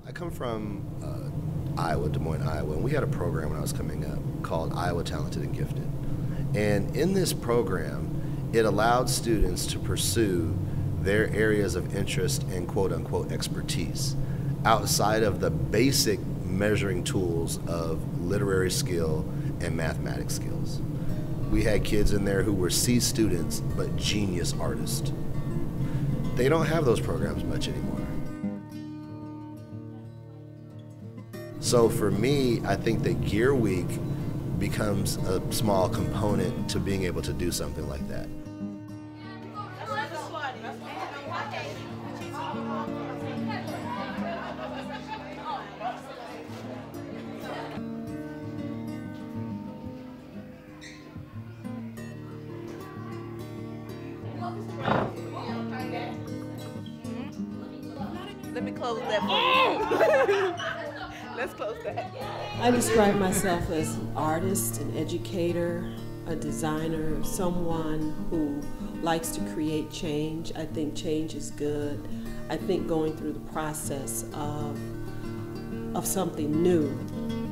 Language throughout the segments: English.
I come from Iowa, Des Moines, Iowa, and we had a program when I was coming up called Iowa Talented and Gifted. And in this program, it allowed students to pursue their areas of interest and quote-unquote expertise outside of the basic measuring tools of literary skill and mathematics skills. We had kids in there who were C students, but genius artists. They don't have those programs much anymore. So for me, I think that Gear Week becomes a small component to being able to do something like that. Let me close that for you. Let's close that. I describe myself as an artist, an educator, a designer, someone who likes to create change. I think change is good. I think going through the process of something new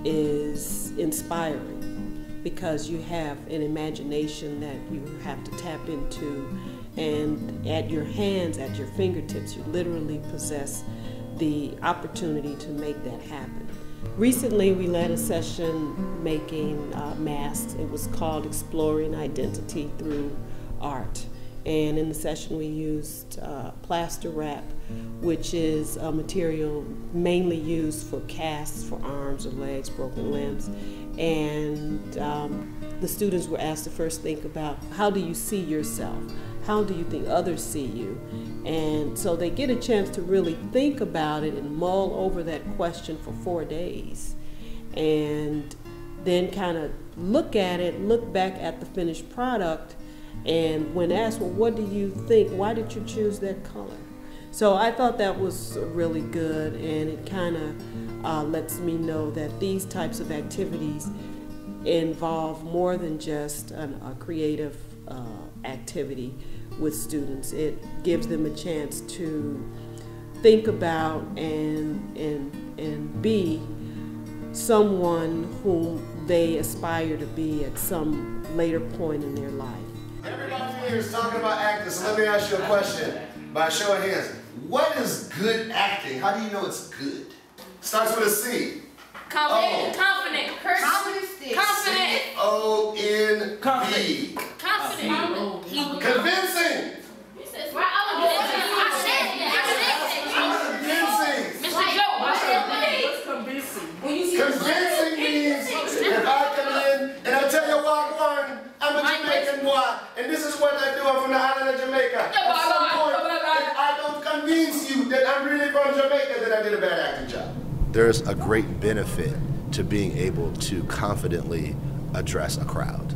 is inspiring because you have an imagination that you have to tap into, and at your hands, at your fingertips, you literally possess the opportunity to make that happen. Recently, we led a session making masks. It was called Exploring Identity Through Art. And in the session, we used plaster wrap, which is a material mainly used for casts for arms or legs, broken limbs. And the students were asked to first think about, how do you see yourself? How do you think others see you? And so they get a chance to really think about it and mull over that question for 4 days. And then kind of look at it, look back at the finished product, and when asked, well, what do you think? Why did you choose that color? So I thought that was really good, and it kind of lets me know that these types of activities involve more than just a creative activity with students. It gives them a chance to think about and be someone whom they aspire to be at some later point in their life. Everybody here is talking about acting, so let me ask you a question by show of hands. What is good acting? How do you know it's good? Starts with a C. Confident. Confident. Confident. C-O-N-V. Confident. Convincing. Convincing means if I come in and I tell you walk one, I'm a Jamaican boy, and this is what I do. I'm from the island of Jamaica. At some point, if I don't convince you that I'm really from Jamaica, then I did a bad acting job. There's a great benefit to being able to confidently address a crowd.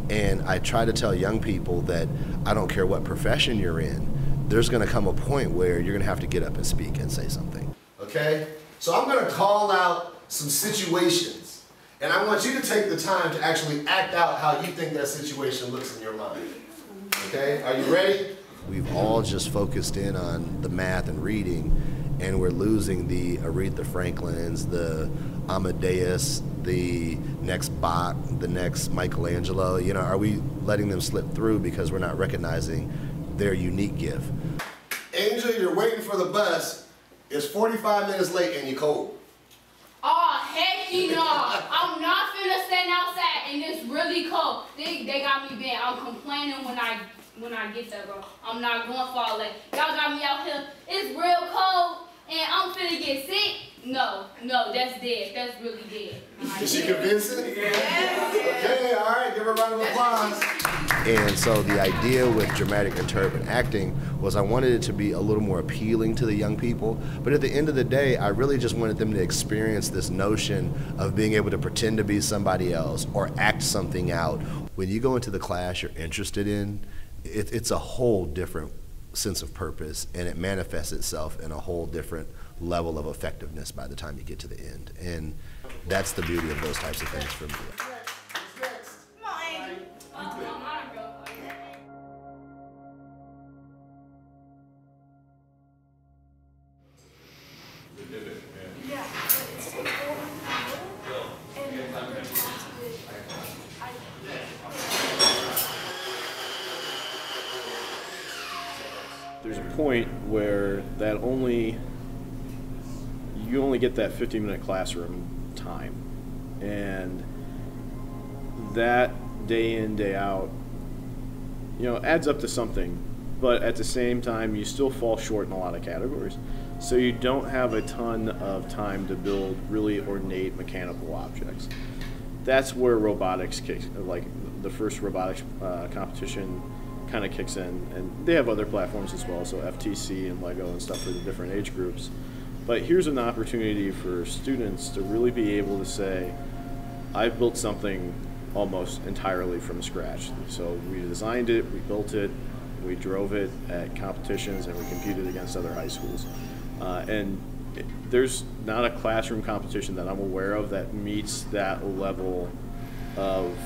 And I try to tell young people that I don't care what profession you're in, there's going to come a point where you're going to have to get up and speak and say something. Okay? So I'm going to call out some situations, and I want you to take the time to actually act out how you think that situation looks in your mind. Okay? Are you ready? We've all just focused in on the math and reading, and we're losing the Aretha Franklins, the Amadeus, the next Bach, the next Michelangelo. You know, are we letting them slip through because we're not recognizing their unique gift? Angel, you're waiting for the bus. It's 45 minutes late and you're cold. Oh, heck no. I'm not finna stand outside and it's really cold. They got me bad. I'm complaining when I get there, bro. I'm not going for all that. Y'all got me out here. It's real cold and I'm finna get sick. No, that's dead. That's really dead. Is she convincing? Yeah. Okay, all right, give her a round of applause. And so the idea with dramatic interpretive acting was I wanted it to be a little more appealing to the young people, but at the end of the day, I really just wanted them to experience this notion of being able to pretend to be somebody else or act something out. When you go into the class you're interested in, it's a whole different sense of purpose, and it manifests itself in a whole different level of effectiveness by the time you get to the end. And that's the beauty of those types of things for me. point where you only get that 50-minute classroom time, and that day in, day out, adds up to something, but at the same time you still fall short in a lot of categories, so you don't have a ton of time to build really ornate mechanical objects. That's where robotics kicks, like the first robotics competition kind of kicks in, and they have other platforms as well, so FTC and Lego and stuff for the different age groups. But here's an opportunity for students to really be able to say, I've built something almost entirely from scratch. So we designed it, we built it, we drove it at competitions, and we competed against other high schools. There's not a classroom competition that I'm aware of that meets that level of,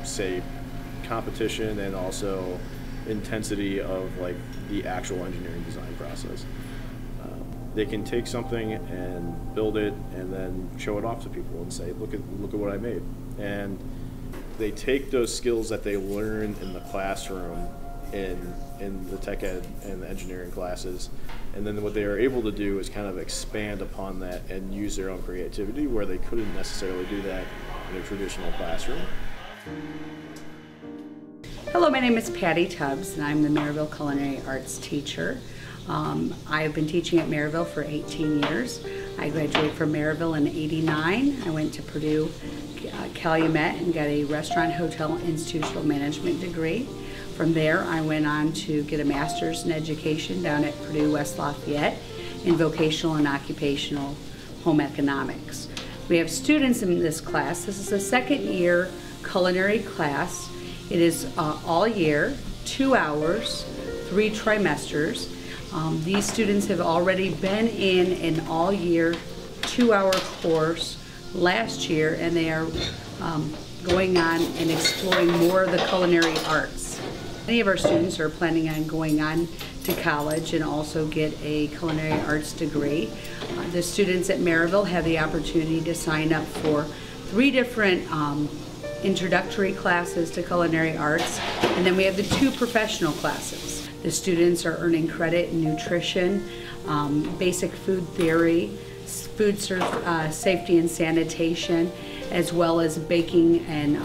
say, competition and also intensity of like the actual engineering design process. They can take something and build it and then show it off to people and say, look at what I made. And they take those skills that they learn in the classroom in the tech ed and the engineering classes, and then what they are able to do is kind of expand upon that and use their own creativity where they couldn't necessarily do that in a traditional classroom. Hello, my name is Patty Tubbs, and I'm the Maryville Culinary Arts teacher. I've been teaching at Maryville for 18 years. I graduated from Maryville in '89. I went to Purdue, Calumet, and got a restaurant, hotel, institutional management degree. From there, I went on to get a master's in education down at Purdue West Lafayette in vocational and occupational home economics. We have students in this class. This is a second year culinary class. It is all year, 2 hours, 3 trimesters. These students have already been in an all year 2-hour course last year, and they are going on and exploring more of the culinary arts. Many of our students are planning on going on to college and also get a culinary arts degree. The students at Maryville have the opportunity to sign up for 3 different introductory classes to culinary arts, and then we have the 2 professional classes. The students are earning credit in nutrition, basic food theory, food safety and sanitation, as well as baking and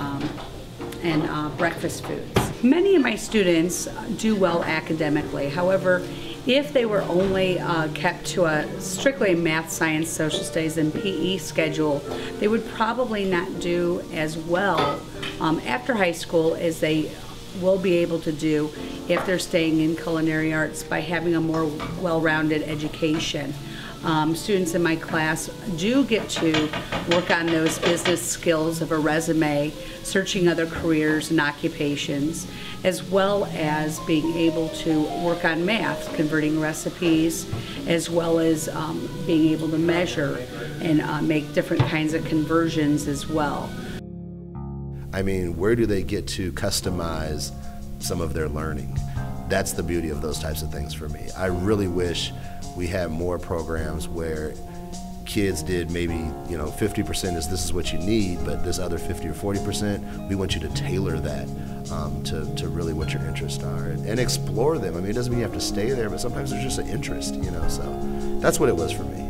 breakfast foods. Many of my students do well academically. However, if they were only kept to a strictly math, science, social studies, and PE schedule, they would probably not do as well after high school as they will be able to do if they're staying in culinary arts by having a more well-rounded education. Students in my class do get to work on those business skills of a resume, searching other careers and occupations, as well as being able to work on math, converting recipes, as well as being able to measure and make different kinds of conversions as well. I mean, where do they get to customize some of their learning? That's the beauty of those types of things for me. I really wish we had more programs where kids did maybe, 50% is this is what you need, but this other 50 or 40%, we want you to tailor that to really what your interests are and explore them. I mean, it doesn't mean you have to stay there, but sometimes there's just an interest, so that's what it was for me.